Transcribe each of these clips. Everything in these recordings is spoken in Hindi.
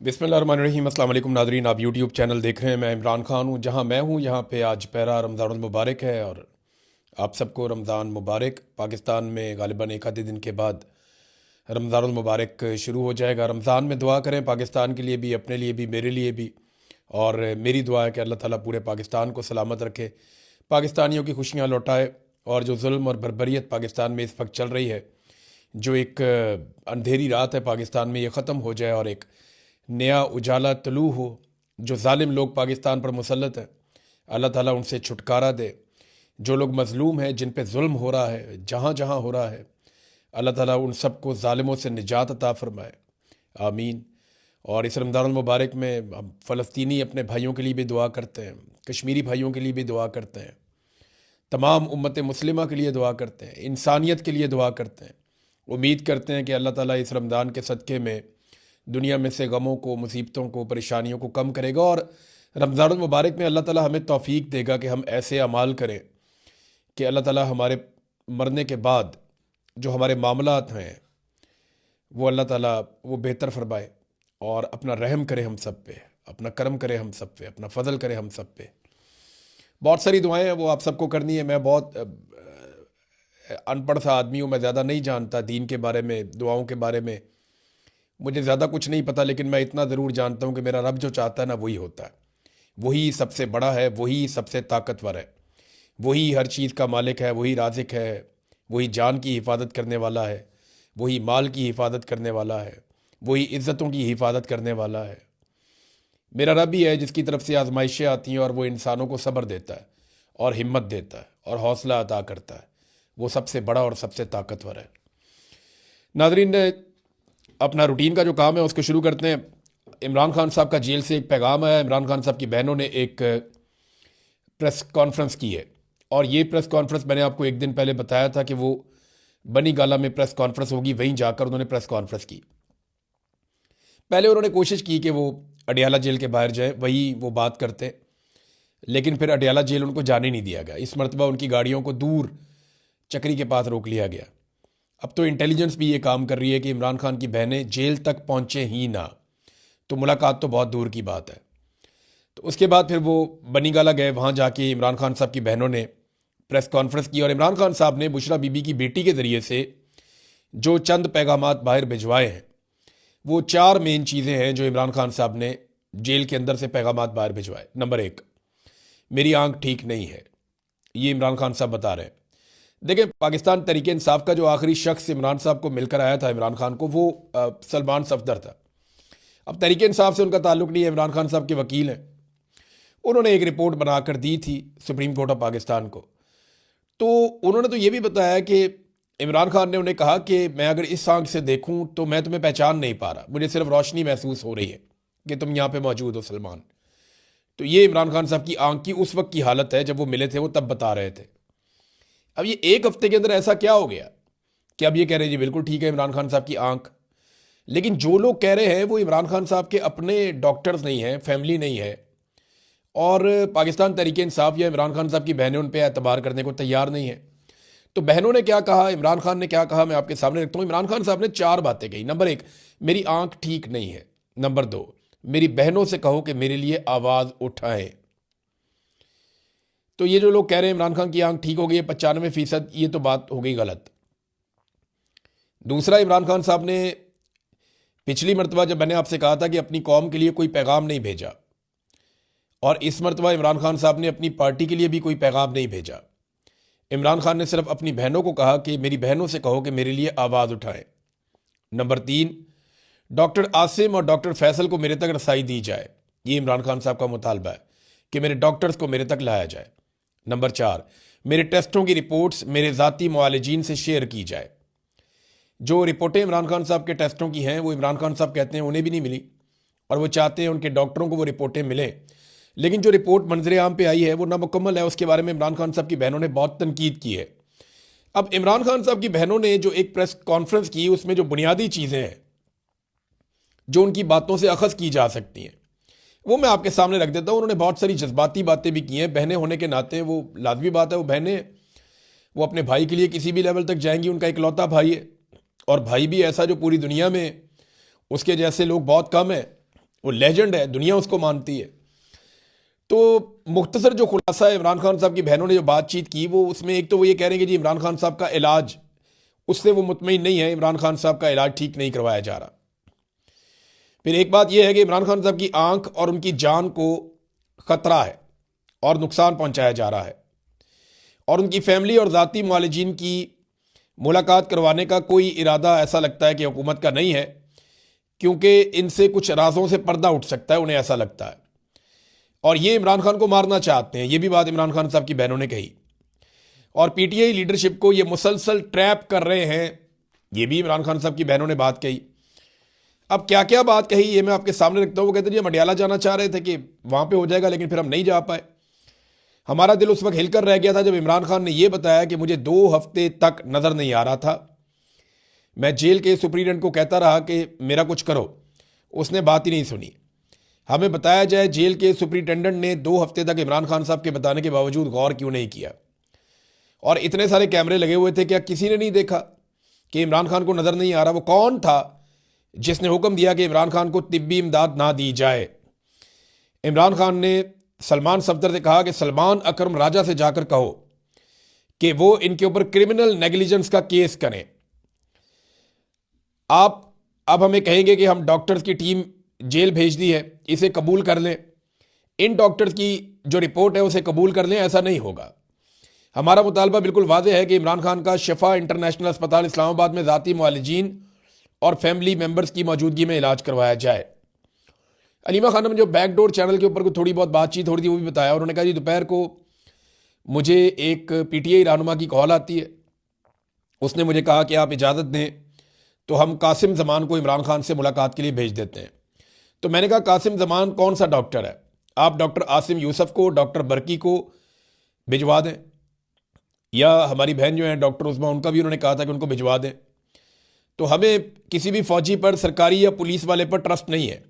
बिस्मिल्लाहिर्रहमानिर्रहीम। अस्सलाम वालेकुम नादरीन, आप यूट्यूब चैनल देख रहे हैं। मैं इमरान खान हूँ। जहाँ मैं हूँ यहाँ पे आज पहला रमज़ान मुबारक है और आप सबको रमज़ान मुबारक। पाकिस्तान में गालिबा एक आधे दिन के बाद रमज़ान मुबारक शुरू हो जाएगा। रमज़ान में दुआ करें पाकिस्तान के लिए भी, अपने लिए भी, मेरे लिए भी। और मेरी दुआ है कि अल्लाह ताला पूरे पाकिस्तान को सलामत रखे, पाकिस्तानियों की खुशियाँ लौटाए और जो जुल्म और बर्बरियत पाकिस्तान में इस वक्त चल रही है, जो एक अंधेरी रात है पाकिस्तान में, ये ख़त्म हो जाए और एक नया उजाला तलू हो। जो जालिम लोग पाकिस्तान पर मुसल्लत हैं, अल्लाह ताला उनसे छुटकारा दे। जो लोग मज़लूम हैं, जिन पे जुल्म हो रहा है, जहाँ जहाँ हो रहा है, अल्लाह ताला उन सब को ज़ालिमों से निजात अता फ़रमाए, आमीन। और इस रमज़ान मुबारक में हम फ़लस्तीनी अपने भाइयों के लिए भी दुआ करते हैं, कश्मीरी भाइयों के लिए भी दुआ करते हैं, तमाम उम्मत मुस्लिमा के लिए दुआ करते हैं, इंसानियत के लिए दुआ करते हैं। उम्मीद करते हैं कि अल्लाह ताला इस रमज़ान के सदक़े में दुनिया में से गमों को, मुसीबतों को, परेशानियों को कम करेगा और रमज़ान मुबारक में अल्लाह ताला हमें तौफ़ीक देगा कि हम ऐसे अमाल करें कि अल्लाह ताला हमारे मरने के बाद जो हमारे मामलात हैं वो अल्लाह ताला वो बेहतर फरमाए और अपना रहम करे हम सब पे, अपना करम करे हम सब पे, अपना फ़ज़ल करे हम सब पे। बहुत सारी दुआएं हैं, वो आप सबको करनी है। मैं बहुत अनपढ़ सा आदमी हूँ, मैं ज़्यादा नहीं जानता दीन के बारे में, दुआओं के बारे में मुझे ज़्यादा कुछ नहीं पता, लेकिन मैं इतना ज़रूर जानता हूँ कि मेरा रब जो चाहता है ना वही होता है। वही सबसे बड़ा है, वही सबसे ताकतवर है, वही हर चीज़ का मालिक है, वही राज़िक है, वही जान की हिफाजत करने वाला है, वही माल की हिफाजत करने वाला है, वही इज़्ज़तों की हिफाजत करने वाला है। मेरा रब ही है जिसकी तरफ से आजमाइशें आती हैं और वो इंसानों को सब्र देता है और हिम्मत देता है और हौसला अता करता है। वो सबसे बड़ा और सबसे ताकतवर है। नाज़रीन, अपना रूटीन का जो काम है उसको शुरू करते हैं। इमरान खान साहब का जेल से एक पैगाम आया। इमरान खान साहब की बहनों ने एक प्रेस कॉन्फ्रेंस की है और ये प्रेस कॉन्फ्रेंस मैंने आपको एक दिन पहले बताया था कि वो बनी गाला में प्रेस कॉन्फ्रेंस होगी, वहीं जाकर उन्होंने प्रेस कॉन्फ्रेंस की। पहले उन्होंने कोशिश की कि वो अडियाला जेल के बाहर जाए, वही वो बात करते, लेकिन फिर अडियाला जेल उनको जाने नहीं दिया गया। इस मरतबा उनकी गाड़ियों को दूर चक्री के पास रोक लिया गया। अब तो इंटेलिजेंस भी ये काम कर रही है कि इमरान खान की बहनें जेल तक पहुंचे ही ना, तो मुलाकात तो बहुत दूर की बात है। तो उसके बाद फिर वो बनी गाला गए, वहाँ जाके इमरान खान साहब की बहनों ने प्रेस कॉन्फ्रेंस की और इमरान खान साहब ने बुशरा बीबी की बेटी के ज़रिए से जो चंद पैगामात बाहर भिजवाए हैं, वो 4 मेन चीज़ें हैं जो इमरान खान साहब ने जेल के अंदर से पैगामात बाहर भिजवाए। नंबर 1, मेरी आंख ठीक नहीं है, ये इमरान खान साहब बता रहे हैं। देखिए, पाकिस्तान तहरीक इंसाफ का जो आखिरी शख्स इमरान साहब को मिलकर आया था इमरान खान को, वो सलमान सफदर था। अब तहरीक इंसाफ से उनका ताल्लुक नहीं है, इमरान खान साहब के वकील हैं। उन्होंने एक रिपोर्ट बनाकर दी थी सुप्रीम कोर्ट ऑफ पाकिस्तान को। तो उन्होंने तो ये भी बताया कि इमरान खान ने उन्हें कहा कि मैं अगर इस आंख से देखूं तो मैं तुम्हें पहचान नहीं पा रहा, मुझे सिर्फ रोशनी महसूस हो रही है कि तुम यहाँ पे मौजूद हो सलमान। तो ये इमरान खान साहब की आंख की उस वक्त की हालत है, जब वो मिले थे वो तब बता रहे थे। अब ये एक हफ्ते के अंदर ऐसा क्या हो गया कि अब ये कह रहे हैं जी बिल्कुल ठीक है इमरान खान साहब की आंख। लेकिन जो लोग कह रहे हैं वो इमरान खान साहब के अपने डॉक्टर्स नहीं हैं, फैमिली नहीं है, और पाकिस्तान तहरीक इंसाफ या इमरान खान साहब की बहनें उन पर एतबार करने को तैयार नहीं है। तो बहनों ने क्या कहा, इमरान खान ने क्या कहा, मैं आपके सामने रखता हूँ। इमरान खान साहब ने 4 बातें कही। नंबर 1, मेरी आंख ठीक नहीं है। नंबर 2, मेरी बहनों से कहो कि मेरे लिए आवाज़ उठाएं। तो ये जो लोग कह रहे हैं इमरान खान की आंख ठीक हो गई है 95%, ये तो बात हो गई गलत। दूसरा, इमरान खान साहब ने पिछली मरतबा जब मैंने आपसे कहा था कि अपनी कौम के लिए कोई पैगाम नहीं भेजा, और इस मरतबा इमरान खान साहब ने अपनी पार्टी के लिए भी कोई पैगाम नहीं भेजा। इमरान खान ने सिर्फ अपनी बहनों को कहा कि मेरी बहनों से कहो कि मेरे लिए आवाज़ उठाएं। नंबर 3, डॉक्टर आसिम और डॉक्टर फैसल को मेरे तक रसाई दी जाए। ये इमरान खान साहब का मुतालबा है कि मेरे डॉक्टर्स को मेरे तक लाया जाए। नंबर 4, मेरे टेस्टों की रिपोर्ट्स मेरे ज़ाती मुआलिजीन से शेयर की जाए। जो रिपोर्टें इमरान खान साहब के टेस्टों की हैं वो इमरान खान साहब कहते हैं उन्हें भी नहीं मिली, और वो चाहते हैं उनके डॉक्टरों को वो रिपोर्टें मिलें। लेकिन जो रिपोर्ट मंजर आम पे आई है वो नामुकम्मल है, उसके बारे में इमरान खान साहब की बहनों ने बहुत तनकीद की है। अब इमरान खान साहब की बहनों ने जो एक प्रेस कॉन्फ्रेंस की, उसमें जो बुनियादी चीज़ें हैं जो उनकी बातों से अखज़ की जा सकती हैं, वो मैं आपके सामने रख देता हूँ। उन्होंने बहुत सारी जज्बाती बातें भी की हैं। बहनें होने के नाते वो लाजमी बात है, वो बहनें वो अपने भाई के लिए किसी भी लेवल तक जाएंगी। उनका इकलौता भाई है, और भाई भी ऐसा जो पूरी दुनिया में उसके जैसे लोग बहुत कम हैं। वो लेजेंड है, दुनिया उसको मानती है। तो मुख्तसर जो खुलासा है इमरान खान साहब की बहनों ने जो बातचीत की, वो उसमें एक तो वो ये कह रहे हैं कि जी इमरान खान साहब का इलाज, उससे वो मुतमईन नहीं है, इमरान खान साहब का इलाज ठीक नहीं करवाया जा रहा। फिर एक बात यह है कि इमरान खान साहब की आंख और उनकी जान को खतरा है और नुकसान पहुंचाया जा रहा है, और उनकी फैमिली और ज़ाती मुआलिजीन की मुलाकात करवाने का कोई इरादा ऐसा लगता है कि हुकूमत का नहीं है, क्योंकि इनसे कुछ राजों से पर्दा उठ सकता है, उन्हें ऐसा लगता है। और ये इमरान खान को मारना चाहते हैं, ये भी बात इमरान खान साहब की बहनों ने कही। और पीटीआई लीडरशिप को ये मुसलसल ट्रैप कर रहे हैं, ये भी इमरान खान साहब की बहनों ने बात कही। अब क्या क्या बात कही ये मैं आपके सामने रखता हूँ। वो कहते हैं हम अडियाला जाना चाह रहे थे कि वहाँ पे हो जाएगा, लेकिन फिर हम नहीं जा पाए। हमारा दिल उस वक्त हिलकर रह गया था जब इमरान खान ने यह बताया कि मुझे 2 हफ्ते तक नज़र नहीं आ रहा था। मैं जेल के सुप्रीडेंट को कहता रहा कि मेरा कुछ करो, उसने बात ही नहीं सुनी। हमें बताया जाए जेल के सुप्रिटेंडेंट ने 2 हफ्ते तक इमरान खान साहब के बताने के बावजूद गौर क्यों नहीं किया। और इतने सारे कैमरे लगे हुए थे, क्या किसी ने नहीं देखा कि इमरान खान को नज़र नहीं आ रहा? वो कौन था जिसने हुक्म दिया कि इमरान खान को तिब्बी इमदाद ना दी जाए? इमरान खान ने सलमान सफदर से कहा कि सलमान अकरम राजा से जाकर कहो कि वो इनके ऊपर क्रिमिनल नेग्लिजेंस का केस करें। आप अब हमें कहेंगे कि हम डॉक्टर्स की टीम जेल भेज दी है, इसे कबूल कर लें, इन डॉक्टर्स की जो रिपोर्ट है उसे कबूल कर लें। ऐसा नहीं होगा। हमारा मुतालबा बिल्कुल वाज़ेह है कि इमरान खान का शिफा इंटरनेशनल अस्पताल इस्लामाबाद में ज़ाती मुआलिजीन और फैमिली मेम्बर्स की मौजूदगी में इलाज करवाया जाए। अलीमा खानम जो बैकडोर चैनल के ऊपर को थोड़ी बहुत बातचीत हो रही थी वो भी बताया। उन्होंने कहा जी दोपहर को मुझे एक पीटीआई रहनुमा की कॉल आती है, उसने मुझे कहा कि आप इजाज़त दें तो हम कासिम जमान को इमरान खान से मुलाकात के लिए भेज देते हैं। तो मैंने कहा कासिम जमान कौन सा डॉक्टर है? आप डॉक्टर आसिम यूसुफ को, डॉक्टर बरकी को भिजवा दें, या हमारी बहन जो है डॉक्टर उस्मा, उनका भी उन्होंने कहा था कि उनको भिजवा दें। तो हमें किसी भी फौजी पर, सरकारी या पुलिस वाले पर ट्रस्ट नहीं है।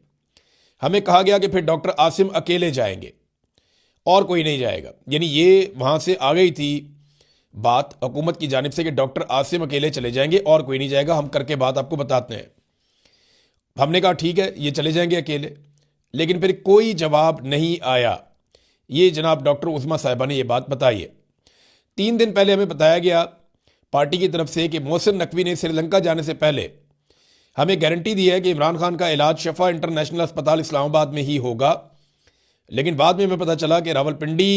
हमें कहा गया कि फिर डॉक्टर आसिम अकेले जाएंगे और कोई नहीं जाएगा। यानी ये वहाँ से आ गई थी बात हुकूमत की जानिब से कि डॉक्टर आसिम अकेले चले जाएंगे और कोई नहीं जाएगा, हम करके बात आपको बताते हैं। हमने कहा ठीक है, ये चले जाएंगे अकेले, लेकिन फिर कोई जवाब नहीं आया। ये जनाब डॉक्टर उस्मा साहिबा ने ये बात बताई है। 3 दिन पहले हमें बताया गया पार्टी की तरफ से कि मोहसिन नकवी ने श्रीलंका जाने से पहले हमें गारंटी दी है कि इमरान खान का इलाज शिफा इंटरनेशनल अस्पताल इस्लामाबाद में ही होगा। लेकिन बाद में हमें पता चला कि रावलपिंडी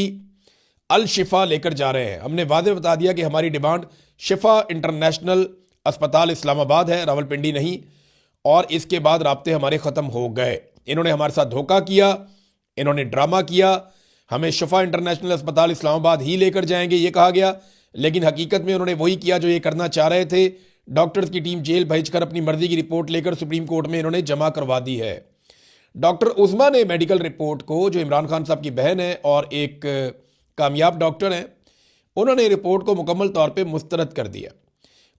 अल शिफा लेकर जा रहे हैं। हमने वादे बता दिया कि हमारी डिमांड शिफा इंटरनेशनल अस्पताल इस्लामाबाद है, रावलपिंडी नहीं। और इसके बाद राब्ते हमारे ख़त्म हो गए। इन्होंने हमारे साथ धोखा किया, इन्होंने ड्रामा किया। हमें शिफा इंटरनेशनल अस्पताल इस्लामाबाद ही लेकर जाएंगे ये कहा गया, लेकिन हकीकत में उन्होंने वही किया जो ये करना चाह रहे थे। डॉक्टर्स की टीम जेल भेजकर अपनी मर्जी की रिपोर्ट लेकर सुप्रीम कोर्ट में इन्होंने जमा करवा दी है। डॉक्टर उस्मा ने मेडिकल रिपोर्ट को, जो इमरान खान साहब की बहन है और एक कामयाब डॉक्टर हैं, उन्होंने रिपोर्ट को मुकम्मल तौर पे मुस्तरद कर दिया।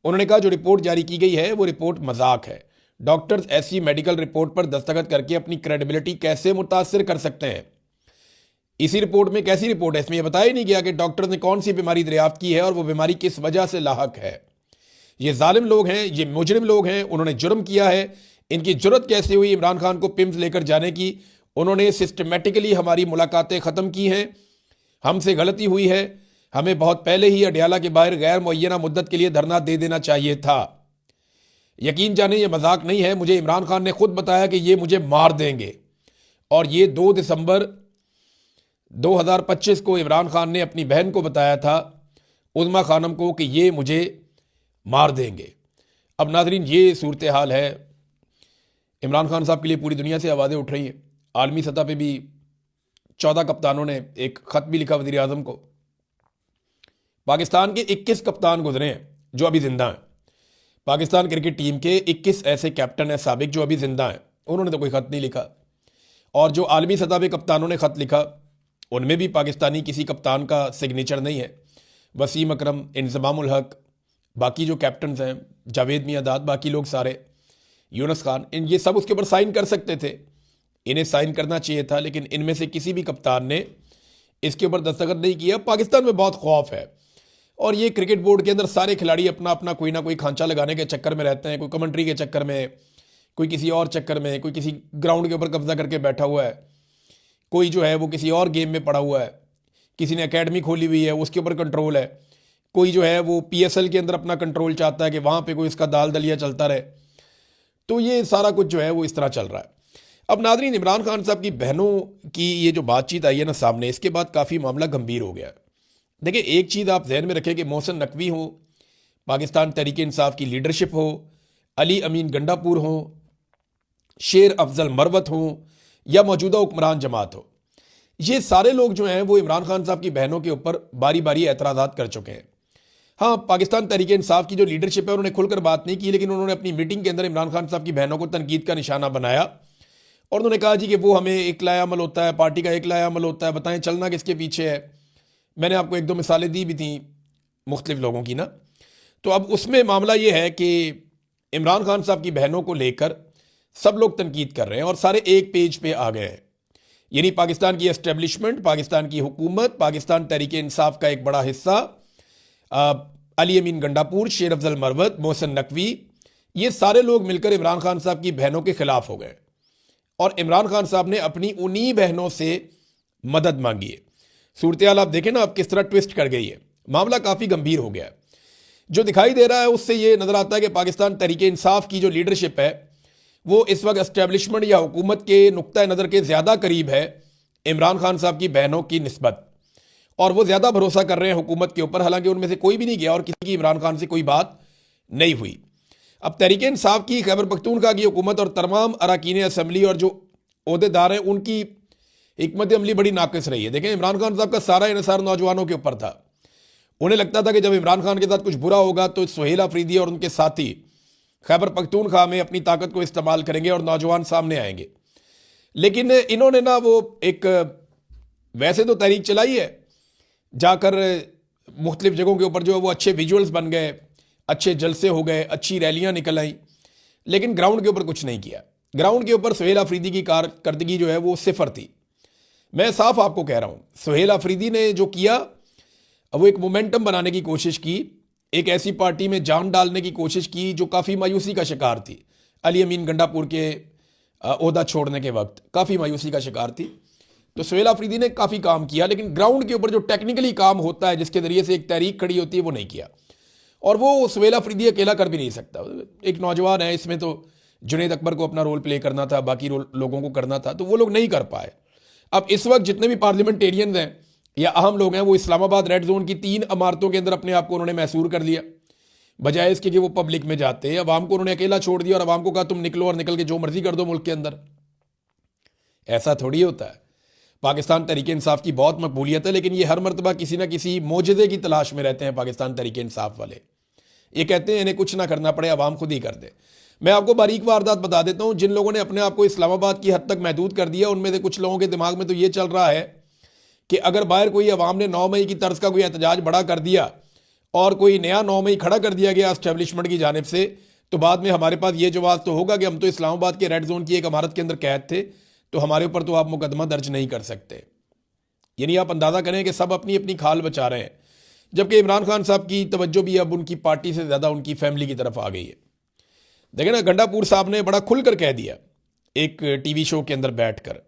उन्होंने कहा जो रिपोर्ट जारी की गई है वो रिपोर्ट मजाक है। डॉक्टर्स ऐसी मेडिकल रिपोर्ट पर दस्तखत करके अपनी क्रेडिबिलिटी कैसे मुतासर कर सकते हैं? इसी रिपोर्ट में कैसी रिपोर्ट है? इसमें यह बताया नहीं गया कि डॉक्टर ने कौन सी बीमारी दरियाफ्त की है और वो बीमारी किस वजह से लाहक है। ये जालिम लोग हैं, ये मुजरिम लोग हैं, उन्होंने जुर्म किया है। इनकी जुर्रत कैसे हुई इमरान खान को पिम्स लेकर जाने की? उन्होंने सिस्टमेटिकली हमारी मुलाकातें ख़त्म की हैं। हमसे गलती हुई है, हमें बहुत पहले ही अडियाला के बाहर गैर मुअय्यना मुद्दत के लिए धरना दे देना चाहिए था। यकीन जाने ये मजाक नहीं है। मुझे इमरान खान ने खुद बताया कि ये मुझे मार देंगे, और ये 2 दिसंबर 2025 को इमरान खान ने अपनी बहन को बताया था, उज़्मा खानम को, कि ये मुझे मार देंगे। अब नाज़रीन ये सूरत हाल है। इमरान खान साहब के लिए पूरी दुनिया से आवाज़ें उठ रही हैं। आलमी सतह पे भी 14 कप्तानों ने एक ख़त भी लिखा वज़ीर आज़म को। पाकिस्तान के 21 कप्तान गुजरे हैं जो अभी ज़िंदा हैं। पाकिस्तान क्रिकेट टीम के 21 ऐसे कैप्टन हैं साबिक जो अभी ज़िंदा हैं, उन्होंने तो कोई ख़त नहीं लिखा। और जो आलमी सतह पे कप्तानों ने ख़त लिखा उनमें भी पाकिस्तानी किसी कप्तान का सिग्नेचर नहीं है। वसीम अकरम, इंज़माम उल हक, बाकी जो कैप्टन्स हैं, जावेद मियादाद, बाकी लोग सारे, यूनुस खान, इन ये सब उसके ऊपर साइन कर सकते थे, इन्हें साइन करना चाहिए था, लेकिन इनमें से किसी भी कप्तान ने इसके ऊपर दस्तखत नहीं किया। पाकिस्तान में बहुत खौफ है, और ये क्रिकेट बोर्ड के अंदर सारे खिलाड़ी अपना अपना कोई ना कोई खांचा लगाने के चक्कर में रहते हैं। कोई कमेंट्री के चक्कर में, कोई किसी और चक्कर में, कोई किसी ग्राउंड के ऊपर कब्जा करके बैठा हुआ है, कोई जो है वो किसी और गेम में पड़ा हुआ है, किसी ने एकेडमी खोली हुई है उसके ऊपर कंट्रोल है, कोई जो है वो पीएसएल के अंदर अपना कंट्रोल चाहता है कि वहाँ पे कोई इसका दाल दलिया चलता रहे। तो ये सारा कुछ जो है वो इस तरह चल रहा है। अब नाज़रीन, इमरान खान साहब की बहनों की ये जो बातचीत आई है ना सामने, इसके बाद काफ़ी मामला गंभीर हो गया है। देखिए, एक चीज़ आप जहन में रखें कि मोहसिन नकवी हो, पाकिस्तान तहरीक इंसाफ की लीडरशिप हो, अली अमीन गंडापुर हो, शेर अफजल मरवत हो या मौजूदा हुक्मरान जमात हो, ये सारे लोग जो हैं वो इमरान खान साहब की बहनों के ऊपर बारी बारी एतराज़ात कर चुके हैं। हाँ, पाकिस्तान तहरीक इंसाफ की जो लीडरशिप है उन्होंने खुलकर बात नहीं की, लेकिन उन्होंने अपनी मीटिंग के अंदर इमरान खान साहब की बहनों को तनकीद का निशाना बनाया और उन्होंने कहा जी कि वो हमें इकलाया अमल होता है, पार्टी का इकलाया अमल होता है, बताएं चलना किसके पीछे है। मैंने आपको एक दो मिसालें दी भी थी मुख्तलिफ लोगों की ना। तो अब उसमें मामला ये है कि इमरान खान साहब की बहनों को लेकर सब लोग तनकीद कर रहे हैं और सारे एक पेज पे आ गए हैं। यानी पाकिस्तान की एस्टेब्लिशमेंट, पाकिस्तान की हुकूमत, पाकिस्तान तहरीक इंसाफ का एक बड़ा हिस्सा, अली अमीन गंडापुर, शेर अफजल मरवत, मोहसिन नकवी, ये सारे लोग मिलकर इमरान खान साहब की बहनों के खिलाफ हो गए और इमरान खान साहब ने अपनी उन्हीं बहनों से मदद मांगी है। सूरत हाल आप देखें ना, अब किस तरह ट्विस्ट कर गई है, मामला काफ़ी गंभीर हो गया है। जो दिखाई दे रहा है उससे ये नज़र आता है कि पाकिस्तान तहरीक इंसाफ की जो लीडरशिप है वो इस वक्त एस्टेब्लिशमेंट या हुकूमत के नुक्ता नज़र के ज़्यादा करीब है इमरान खान साहब की बहनों की निस्बत, और वो ज़्यादा भरोसा कर रहे हैं हुकूमत के ऊपर, हालांकि उनमें से कोई भी नहीं गया और किसी की इमरान खान से कोई बात नहीं हुई। अब तहरीक इंसाफ की, खैबर पख्तूनख्वा की हुकूमत और तमाम अरकान असम्बली और जो ओहदेदार हैं उनकी हिकमत अमली बड़ी नाकिस रही है। देखें, इमरान खान साहब का सारा इन्हिसार नौजवानों के ऊपर था। उन्हें लगता था कि जब इमरान खान के साथ कुछ बुरा होगा तो सुहेल अफरीदी और उनके साथी खैबर पख्तूनख्वा में अपनी ताकत को इस्तेमाल करेंगे और नौजवान सामने आएंगे। लेकिन इन्होंने ना वो एक वैसे तो तहरीक चलाई है, जाकर मुख्तलिफ जगहों के ऊपर जो है वो अच्छे विजुअल्स बन गए, अच्छे जलसे हो गए, अच्छी रैलियां निकल आई, लेकिन ग्राउंड के ऊपर कुछ नहीं किया। ग्राउंड के ऊपर सुहेल अफरीदी की कारकर्दगी जो है वो सिफर थी। मैं साफ आपको कह रहा हूँ, सुहेल अफरीदी ने जो किया वो एक मोमेंटम बनाने की कोशिश की, एक ऐसी पार्टी में जान डालने की कोशिश की जो काफ़ी मायूसी का शिकार थी। अली अमीन गंडापुर के ओहदा छोड़ने के वक्त काफ़ी मायूसी का शिकार थी। तो सुहेल अफरीदी ने काफ़ी काम किया, लेकिन ग्राउंड के ऊपर जो टेक्निकली काम होता है जिसके ज़रिए से एक तहरीक खड़ी होती है वो नहीं किया, और वो सुहेल अफरीदी अकेला कर भी नहीं सकता। एक नौजवान है, इसमें तो जुनैद अकबर को अपना रोल प्ले करना था, बाकी लोगों को करना था, तो वो लोग नहीं कर पाए। अब इस वक्त जितने भी पार्लियामेंटेरियंस हैं या अहम लोग हैं वो इस्लामाबाद रेड जोन की 3 इमारतों के अंदर अपने आप को उन्होंने महसूर कर लिया, बजाय इसके कि वो पब्लिक में जाते। अवाम को उन्होंने अकेला छोड़ दिया और अवाम को कहा तुम निकलो और निकल के जो मर्जी कर दो मुल्क के अंदर। ऐसा थोड़ी होता है। पाकिस्तान तहरीक इंसाफ की बहुत मकबूलियत है, लेकिन ये हर मरतबा किसी ना किसी मोजज़े की तलाश में रहते हैं पाकिस्तान तहरीक इंसाफ वाले। ये कहते हैं इन्हें कुछ ना करना पड़े, अवाम खुद ही कर दे। मैं आपको बारीक वारदात बता देता हूँ। जिन लोगों ने अपने आप को इस्लामाबाद की हद तक महदूद कर दिया, उनमें से कुछ लोगों के दिमाग में तो ये चल रहा है कि अगर बाहर कोई अवाम ने 9 मई की तर्ज का कोई एहतजाज बड़ा कर दिया और कोई नया 9 मई खड़ा कर दिया गया एस्टेब्लिशमेंट की जानिब से, तो बाद में हमारे पास ये जवाब तो होगा कि हम तो इस्लामाबाद के रेड जोन की एक इमारत के अंदर कैद थे, तो हमारे ऊपर तो आप मुकदमा दर्ज नहीं कर सकते। यानी आप अंदाज़ा करें कि सब अपनी अपनी खाल बचा रहे हैं, जबकि इमरान खान साहब की तवज्जो भी अब उनकी पार्टी से ज़्यादा उनकी फैमिली की तरफ आ गई है। देखें ना, गंडापुर साहब ने बड़ा खुलकर कह दिया एक टीवी शो के अंदर बैठकर।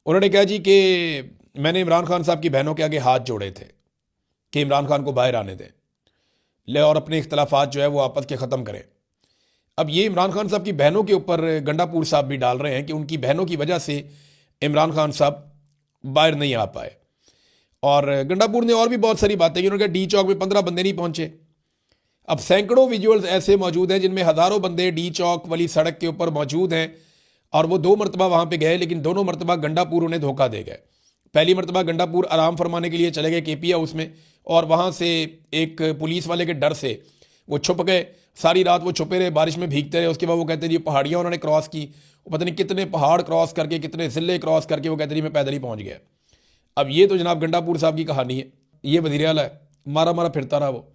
उन्होंने कहा जी कि मैंने इमरान खान साहब की बहनों के आगे हाथ जोड़े थे कि इमरान खान को बाहर आने दें ले और अपने इख्तलाफात जो है वो आपस के ख़त्म करें। अब ये इमरान खान साहब की बहनों के ऊपर गंडापुर साहब भी डाल रहे हैं कि उनकी बहनों की वजह से इमरान खान साहब बाहर नहीं आ पाए। और गंडापुर ने और भी बहुत सारी बातें की। उन्होंने कहा डी चौक में 15 बंदे नहीं पहुंचे। अब सैकड़ों विजुअल्स ऐसे मौजूद हैं जिनमें हज़ारों बंदे डी चौक वाली सड़क के ऊपर मौजूद हैं, और वो 2 मरतबा वहाँ पे गए, लेकिन दोनों मरतबा गंडापुर उन्हें धोखा दे गए। पहली मरतबा गंडापुर आराम फरमाने के लिए चले गए केपी हाउस में, और वहाँ से एक पुलिस वाले के डर से वो छुप गए। सारी रात वो छुपे रहे, बारिश में भीगते रहे। उसके बाद वो कहते जी पहाड़ियाँ उन्होंने क्रॉस की, पता नहीं कितने पहाड़ क्रॉस करके, कितने ज़िले क्रॉस करके, वो कहते जी मैं पैदल ही पहुँच गया। अब ये तो जनाब गंडापुर साहब की कहानी है। ये वज़ीर आला है, मारा मारा फिरता रहा वो,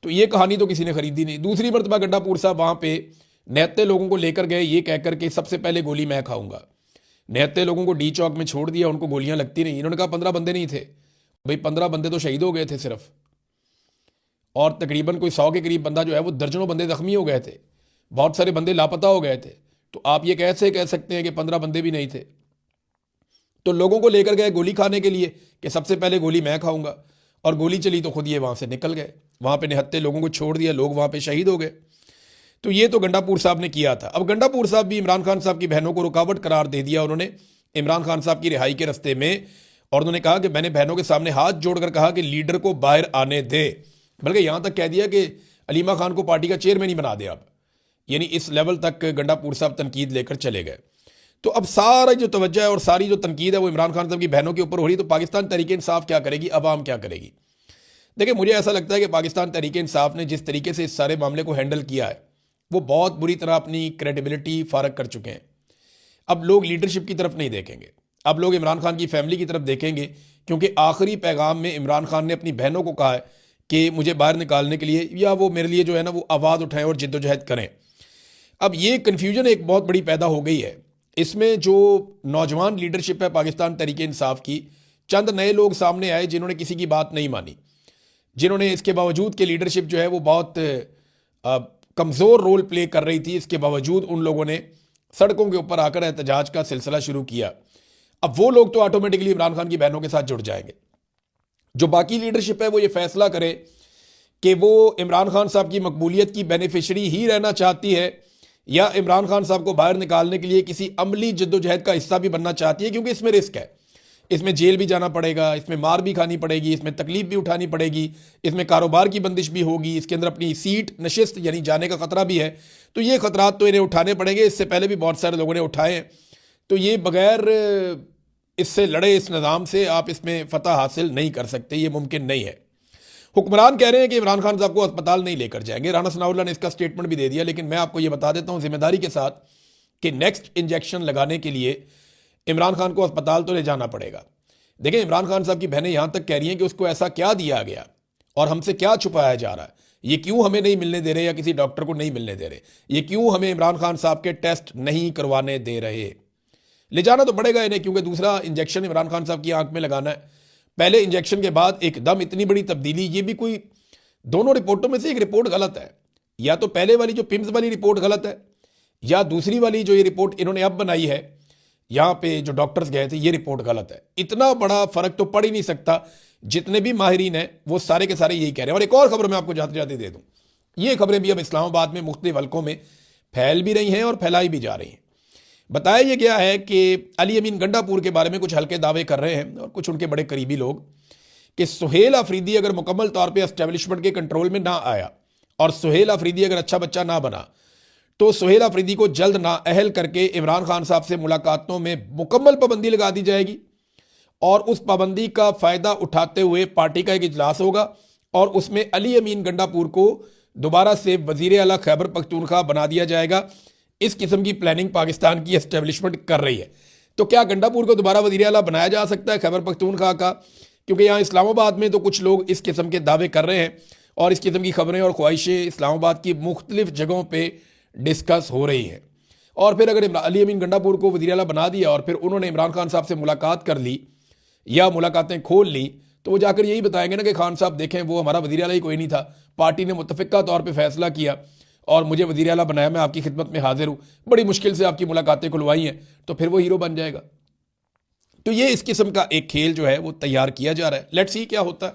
तो ये कहानी तो किसी ने खरीदी नहीं। दूसरी मरतबा गंडापुर साहब वहाँ पे निहत्ते लोगों को लेकर गए, ये कहकर के सबसे पहले गोली मैं खाऊंगा। निहत्ते लोगों को डी चौक में छोड़ दिया, उनको गोलियां लगती नहीं। इन्होंने कहा 15 बंदे नहीं थे। भाई 15 बंदे तो शहीद हो गए थे सिर्फ, और तकरीबन कोई 100 के करीब बंदा जो है वो दर्जनों बंदे जख्मी हो गए थे। बहुत सारे बंदे लापता हो गए थे। तो आप ये कैसे कह सकते हैं कि 15 बंदे भी नहीं थे? तो लोगों को लेकर गए गोली खाने के लिए कि सबसे पहले गोली मैं खाऊंगा, और गोली चली तो खुद ये वहां से निकल गए, वहां पे निहत्थे लोगों को छोड़ दिया, लोग वहां पे शहीद हो गए। तो ये तो गंडापुर साहब ने किया था। अब गंडापुर साहब भी इमरान खान साहब की बहनों को रुकावट करार दे दिया उन्होंने इमरान खान साहब की रिहाई के रास्ते में, और उन्होंने कहा कि मैंने बहनों के सामने हाथ जोड़कर कहा कि लीडर को बाहर आने दे, बल्कि यहां तक कह दिया कि अलीमा खान को पार्टी का चेयरमैन ही बना दे अब। यानी इस लेवल तक गंडापुर साहब तनकीद लेकर चले गए। तो अब सारा जो तवज्जो है और सारी जो तनकीद है वो इमरान खान साहब की बहनों के ऊपर हो रही। तो पाकिस्तान तहरीक इंसाफ क्या करेगी, अवाम क्या करेगी? देखिए, मुझे ऐसा लगता है कि पाकिस्तान तहरीक इंसाफ ने जिस तरीके से इस सारे मामले को हैंडल किया है वो बहुत बुरी तरह अपनी क्रेडिबिलिटी फारग कर चुके हैं। अब लोग लीडरशिप की तरफ नहीं देखेंगे, अब लोग इमरान खान की फैमिली की तरफ देखेंगे, क्योंकि आखिरी पैगाम में इमरान खान ने अपनी बहनों को कहा है कि मुझे बाहर निकालने के लिए या वो मेरे लिए जो है ना वो आवाज़ उठाएं और जिद्दोजहद करें। अब ये कन्फ्यूजन एक बहुत बड़ी पैदा हो गई है। इसमें जो नौजवान लीडरशिप है पाकिस्तान तहरीक इंसाफ की, चंद नए लोग सामने आए जिन्होंने किसी की बात नहीं मानी, जिन्होंने इसके बावजूद कि लीडरशिप जो है वो बहुत कमज़ोर रोल प्ले कर रही थी, इसके बावजूद उन लोगों ने सड़कों के ऊपर आकर एहतजाज का सिलसिला शुरू किया। अब वो लोग तो ऑटोमेटिकली इमरान खान की बहनों के साथ जुड़ जाएंगे। जो बाकी लीडरशिप है वो ये फैसला करे कि वो इमरान खान साहब की मकबूलियत की बेनिफिशरी ही रहना चाहती है या इमरान खान साहब को बाहर निकालने के लिए किसी अमली जद्दोजहद का हिस्सा भी बनना चाहती है, क्योंकि इसमें रिस्क है, इसमें जेल भी जाना पड़ेगा, इसमें मार भी खानी पड़ेगी, इसमें तकलीफ भी उठानी पड़ेगी, इसमें कारोबार की बंदिश भी होगी, इसके अंदर अपनी सीट नशिस्त यानी जाने का खतरा भी है। तो ये खतरात तो इन्हें उठाने पड़ेंगे, इससे पहले भी बहुत सारे लोगों ने उठाए हैं। तो ये बगैर इससे लड़े इस निज़ाम से आप इसमें फतह हासिल नहीं कर सकते, ये मुमकिन नहीं है। हुक्मरान कह रहे हैं कि इमरान खान साहब को अस्पताल नहीं लेकर जाएंगे, राना सनाउल्लाह ने इसका स्टेटमेंट भी दे दिया, लेकिन मैं आपको ये बता देता हूँ जिम्मेदारी के साथ कि नेक्स्ट इंजेक्शन लगाने के लिए इमरान खान को अस्पताल तो ले जाना पड़ेगा। देखें, इमरान खान साहब की बहनें यहां तक कह रही हैं कि उसको ऐसा क्या दिया गया और हमसे क्या छुपाया जा रहा है, ये क्यों हमें नहीं मिलने दे रहे या किसी डॉक्टर को नहीं मिलने दे रहे, ये क्यों हमें इमरान खान साहब के टेस्ट नहीं करवाने दे रहे। ले जाना तो पड़ेगा इन्हें, क्योंकि दूसरा इंजेक्शन इमरान खान साहब की आंख में लगाना है। पहले इंजेक्शन के बाद एकदम इतनी बड़ी तब्दीली, ये भी कोई, दोनों रिपोर्टों में से एक रिपोर्ट गलत है। या तो पहले वाली जो पिम्स वाली रिपोर्ट गलत है, या दूसरी वाली जो ये रिपोर्ट इन्होंने अब बनाई है, यहाँ पे जो डॉक्टर्स गए थे, ये रिपोर्ट गलत है। इतना बड़ा फर्क तो पड़ ही नहीं सकता। जितने भी माहिरीन हैं वो सारे के सारे यही कह रहे हैं। और एक और खबर मैं आपको जाते जाते दे दूं, ये खबरें भी अब इस्लामाबाद में मुख्तलिफ हलकों में फैल भी रही हैं और फैलाई भी जा रही हैं। बताया यह गया है कि अली अमीन गंडापुर के बारे में कुछ हल्के दावे कर रहे हैं और कुछ उनके बड़े करीबी लोग कि सुहेल अफरीदी अगर मुकम्मल तौर पर एस्टेब्लिशमेंट के कंट्रोल में ना आया और सुहेल अफरीदी अगर अच्छा बच्चा ना बना तो सुहेल अफरीदी को जल्द नाअहल करके इमरान खान साहब से मुलाकातों में मुकम्मल पाबंदी लगा दी जाएगी और उस पाबंदी का फ़ायदा उठाते हुए पार्टी का एक इजलास होगा और उसमें अली अमीन गंडापुर को दोबारा से वज़ीर आला खैबर पख्तूनख्वा बना दिया जाएगा। इस किस्म की प्लानिंग पाकिस्तान की एस्टेब्लिशमेंट कर रही है। तो क्या गंडापुर को दोबारा वज़ीर आला बनाया जा सकता है खैबर पख्तूनख्वा का? क्योंकि यहाँ इस्लामाबाद में तो कुछ लोग इस किस्म के दावे कर रहे हैं और इस किस्म की खबरें और ख्वाहिशें इस्लामाबाद की मुख्तलिफ जगहों पर डिस्कस हो रही है। और फिर अगर अली अमीन गंडापुर को वज़ीर आला बना दिया और फिर उन्होंने इमरान खान साहब से मुलाकात कर ली या मुलाकातें खोल ली, तो वो जाकर यही बताएंगे ना कि खान साहब देखें वो हमारा वज़ीर आला ही कोई नहीं था, पार्टी ने मुतफ़िक़ा तौर पे फैसला किया और मुझे वज़ीर आला बनाया, मैं आपकी खिदमत में हाजिर हूँ, बड़ी मुश्किल से आपकी मुलाकातें खुलवाई हैं, तो फिर वो हीरो बन जाएगा। तो ये इस किस्म का एक खेल जो है वो तैयार किया जा रहा है। लेट्स सी क्या होता है।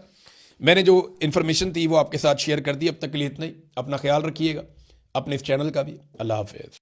मैंने जो इन्फॉर्मेशन थी वो आपके साथ शेयर कर दी। अब तक के लिए इतना ही। अपना ख्याल रखिएगा, अपने इस चैनल का भी। अल्लाह हाफ़िज़।